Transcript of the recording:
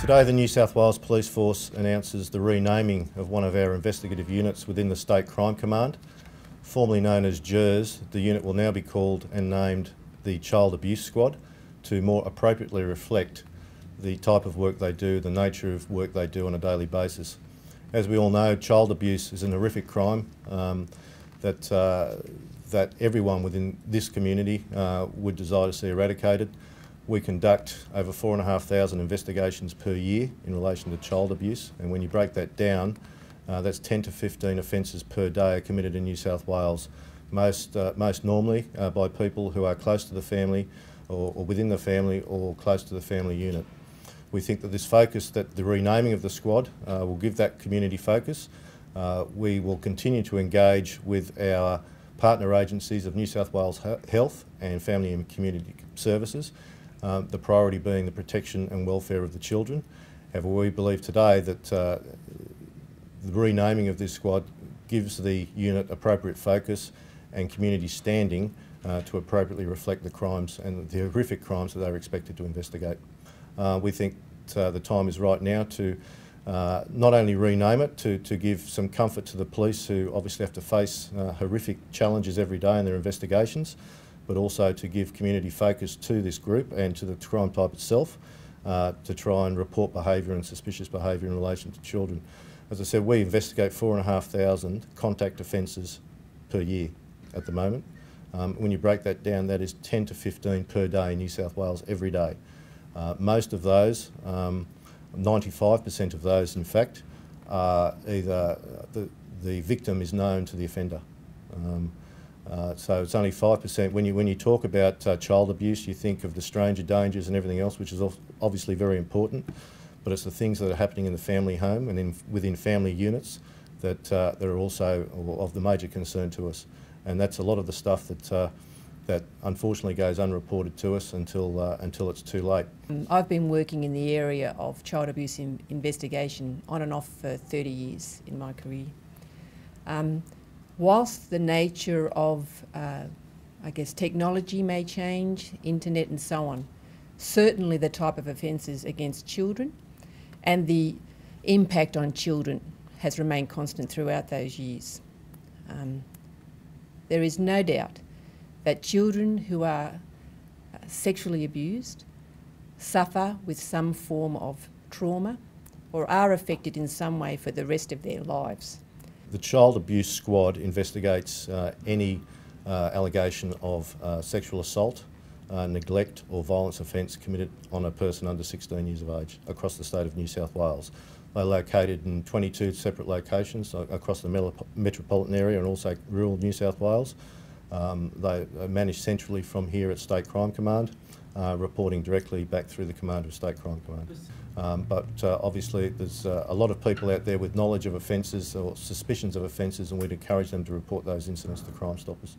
Today the New South Wales Police Force announces the renaming of one of our investigative units within the State Crime Command. Formerly known as JERS, the unit will now be called and named the Child Abuse Squad to more appropriately reflect the type of work they do, the nature of work they do on a daily basis. As we all know, child abuse is an horrific crime that everyone within this community would desire to see eradicated. We conduct over 4,500 investigations per year in relation to child abuse, and when you break that down, that's 10 to 15 offences per day are committed in New South Wales, most normally by people who are close to the family or within the family or close to the family unit. We think that this focus, that the renaming of the squad will give that community focus. We will continue to engage with our partner agencies of New South Wales Health and Family and Community Services, the priority being the protection and welfare of the children. However, we believe today that the renaming of this squad gives the unit appropriate focus and community standing to appropriately reflect the crimes and the horrific crimes that they're expected to investigate. We think the time is right now to not only rename it, to give some comfort to the police who obviously have to face horrific challenges every day in their investigations, but also to give community focus to this group and to the crime type itself to try and report behaviour and suspicious behaviour in relation to children. As I said, we investigate 4,500 contact offences per year at the moment. When you break that down, that is 10 to 15 per day in New South Wales every day. Most of those, 95% of those in fact, are either the victim is known to the offender. So it's only 5%. When you talk about child abuse, you think of the stranger dangers and everything else, which is obviously very important, but it's the things that are happening in the family home and within family units that are also of the major concern to us. And that's a lot of the stuff that unfortunately goes unreported to us until it's too late. I've been working in the area of child abuse investigation on and off for 30 years in my career. Whilst the nature of, I guess, technology may change, internet and so on, certainly the type of offences against children and the impact on children has remained constant throughout those years. There is no doubt that children who are sexually abused suffer with some form of trauma or are affected in some way for the rest of their lives. The Child Abuse Squad investigates any allegation of sexual assault, neglect or violence offence committed on a person under 16 years of age across the state of New South Wales. They're located in 22 separate locations across the metropolitan area and also rural New South Wales. They are managed centrally from here at State Crime Command, reporting directly back through the Commander of State Crime Command. But obviously there's a lot of people out there with knowledge of offences or suspicions of offences, and we'd encourage them to report those incidents to Crime Stoppers.